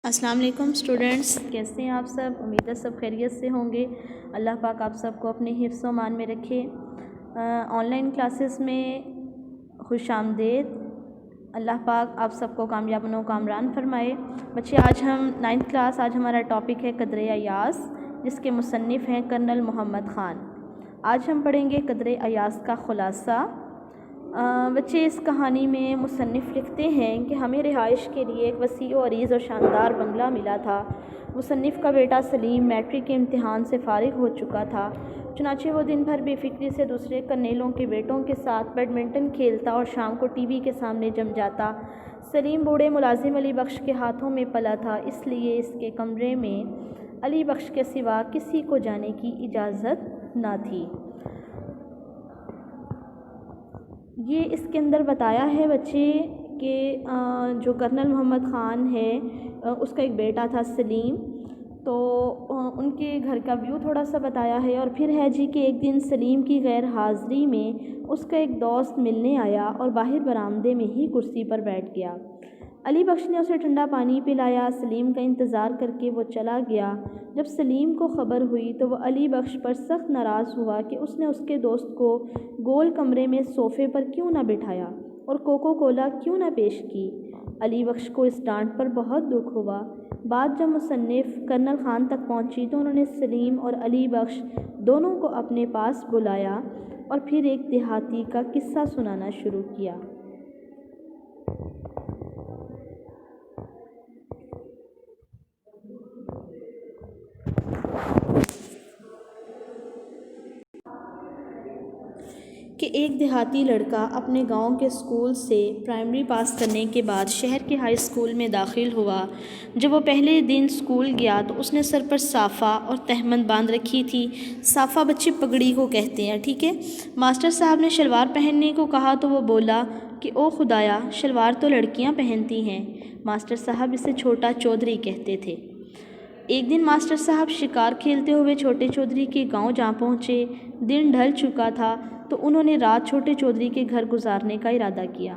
السلام علیکم اسٹوڈنٹس، کیسے ہیں آپ سب؟ امید ہے سب خیریت سے ہوں گے۔ اللہ پاک آپ سب کو اپنے حفظ و امان میں رکھے۔ آن لائن کلاسز میں خوش آمدید۔ اللہ پاک آپ سب کو کامیاب و کامران فرمائے۔ بچے، آج ہم 9th کلاس، آج ہمارا ٹاپک ہے قدر ایاز، جس کے مصنف ہیں کرنل محمد خان۔ آج ہم پڑھیں گے قدر ایاز کا خلاصہ۔ بچے، اس کہانی میں مصنف لکھتے ہیں کہ ہمیں رہائش کے لیے ایک وسیع و عریض اور شاندار بنگلہ ملا تھا۔ مصنف کا بیٹا سلیم میٹرک کے امتحان سے فارغ ہو چکا تھا، چنانچہ وہ دن بھر بے فکری سے دوسرے کرنیلوں کے بیٹوں کے ساتھ بیڈمنٹن کھیلتا اور شام کو ٹی وی کے سامنے جم جاتا۔ سلیم بوڑھے ملازم علی بخش کے ہاتھوں میں پلا تھا، اس لیے اس کے کمرے میں علی بخش کے سوا کسی کو جانے کی اجازت نہ تھی۔ یہ اس کے اندر بتایا ہے بچے کہ جو کرنل محمد خان ہے اس کا ایک بیٹا تھا سلیم، تو ان کے گھر کا ویو تھوڑا سا بتایا ہے، اور پھر ہے جی کہ ایک دن سلیم کی غیر حاضری میں اس کا ایک دوست ملنے آیا اور باہر برآمدے میں ہی کرسی پر بیٹھ گیا۔ علی بخش نے اسے ٹھنڈا پانی پلایا، سلیم کا انتظار کر کے وہ چلا گیا۔ جب سلیم کو خبر ہوئی تو وہ علی بخش پر سخت ناراض ہوا کہ اس نے اس کے دوست کو گول کمرے میں صوفے پر کیوں نہ بٹھایا اور کوکو کولا کیوں نہ پیش کی۔ علی بخش کو اس ڈانٹ پر بہت دکھ ہوا۔ بات جب مصنف کرنل خان تک پہنچی تو انہوں نے سلیم اور علی بخش دونوں کو اپنے پاس بلایا اور پھر ایک دیہاتی کا قصہ سنانا شروع کیا۔ کہ ایک دیہاتی لڑکا اپنے گاؤں کے اسکول سے پرائمری پاس کرنے کے بعد شہر کے ہائی اسکول میں داخل ہوا۔ جب وہ پہلے دن اسکول گیا تو اس نے سر پر صافہ اور تہمند باندھ رکھی تھی۔ صافہ بچے پگڑی کو کہتے ہیں، ٹھیک ہے۔ ماسٹر صاحب نے شلوار پہننے کو کہا تو وہ بولا کہ او خدایا، شلوار تو لڑکیاں پہنتی ہیں۔ ماسٹر صاحب اسے چھوٹا چودھری کہتے تھے۔ ایک دن ماسٹر صاحب شکار کھیلتے ہوئے چھوٹے چودھری کے گاؤں جا پہنچے۔ دن ڈھل چکا تھا تو انہوں نے رات چھوٹے چودھری کے گھر گزارنے کا ارادہ کیا۔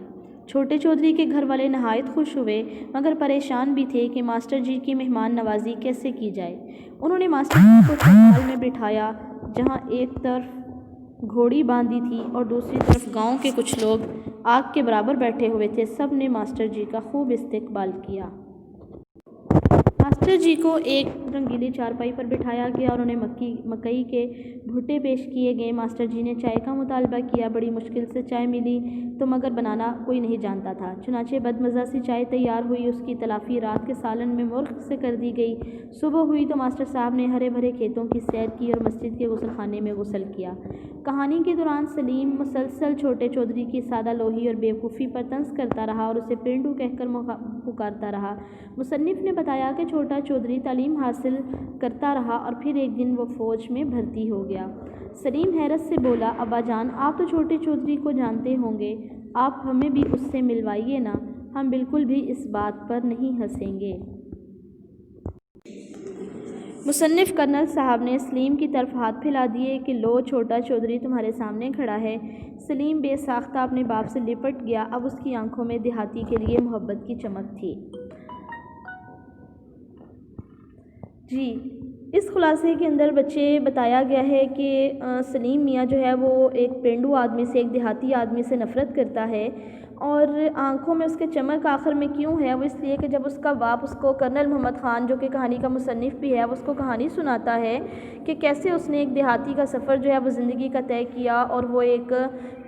چھوٹے چودھری کے گھر والے نہایت خوش ہوئے، مگر پریشان بھی تھے کہ ماسٹر جی کی مہمان نوازی کیسے کی جائے۔ انہوں نے ماسٹر جی کو چوپال میں بٹھایا، جہاں ایک طرف گھوڑی باندھی تھی اور دوسری طرف گاؤں کے کچھ لوگ آگ کے برابر بیٹھے ہوئے تھے۔ سب نے ماسٹر جی کا خوب استقبال کیا۔ ماسٹر جی کو ایک رنگیلی چارپائی پر بٹھایا گیا اور انہیں مکئی کے بھٹے پیش کیے گئے۔ ماسٹر جی نے چائے کا مطالبہ کیا۔ بڑی مشکل سے چائے ملی تو مگر بنانا کوئی نہیں جانتا تھا، چنانچہ بدمزہ سی چائے تیار ہوئی۔ اس کی تلافی رات کے سالن میں مرغ سے کر دی گئی۔ صبح ہوئی تو ماسٹر صاحب نے ہرے بھرے کھیتوں کی سیر کی اور مسجد کے غسل خانے میں غسل کیا۔ کہانی کے دوران سلیم مسلسل چھوٹے چودھری کی سادہ لوحی اور بیوقوفی پر طنز کرتا رہا اور اسے پینڈو کہہ کر پکارتا رہا۔ مصنف نے بتایا کہ چھوٹا چودھری تعلیم حاصل کرتا رہا اور پھر ایک دن وہ فوج میں بھرتی ہو گیا۔ سلیم حیرت سے بولا، ابا جان، آپ تو چھوٹے چودھری کو جانتے ہوں گے، آپ ہمیں بھی اس سے ملوائیے نا، ہم بالکل بھی اس بات پر نہیں ہنسیں گے۔ مصنف کرنل صاحب نے سلیم کی طرف ہاتھ پھیلا دیے کہ لو، چھوٹا چودھری تمہارے سامنے کھڑا ہے۔ سلیم بے ساختہ اپنے باپ سے لپٹ گیا۔ اب اس کی آنکھوں میں دیہاتی کے لیے محبت کی چمک تھی۔ جی، اس خلاصے کے اندر بچے بتایا گیا ہے کہ سلیم میاں جو ہے وہ ایک پینڈو آدمی سے، ایک دیہاتی آدمی سے نفرت کرتا ہے، اور آنکھوں میں اس کے چمک آخر میں کیوں ہے؟ وہ اس لیے کہ جب اس کا باپ اس کو، کرنل محمد خان جو کہ کہانی کا مصنف بھی ہے، وہ اس کو کہانی سناتا ہے کہ کیسے اس نے ایک دیہاتی کا سفر جو ہے وہ زندگی کا طے کیا اور وہ ایک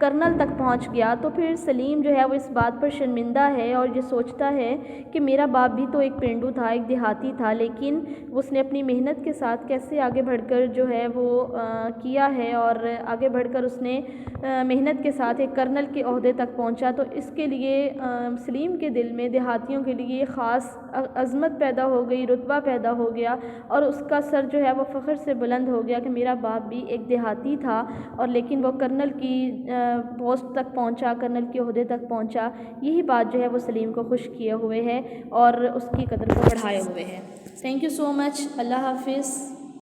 کرنل تک پہنچ گیا، تو پھر سلیم جو ہے وہ اس بات پر شرمندہ ہے اور یہ سوچتا ہے کہ میرا باپ بھی تو ایک پینڈو تھا، ایک دیہاتی تھا، لیکن اس نے اپنی محنت کے ساتھ کیسے آگے بڑھ کر جو ہے وہ کیا ہے، اور آگے بڑھ کر اس نے محنت کے ساتھ ایک کرنل کے عہدے تک پہنچا۔ تو اس کے لیے سلیم کے دل میں دیہاتیوں کے لیے خاص عظمت پیدا ہو گئی، رتبہ پیدا ہو گیا، اور اس کا سر جو ہے وہ فخر سے بلند ہو گیا کہ میرا باپ بھی ایک دیہاتی تھا، اور لیکن وہ کرنل کی پوسٹ تک پہنچا، کرنل کے عہدے تک پہنچا۔ یہی بات جو ہے وہ سلیم کو خوش کیے ہوئے ہے اور اس کی قدر کو بڑھائے ہوئے ہے۔ تھینک یو سو مچ۔ اللہ حافظ۔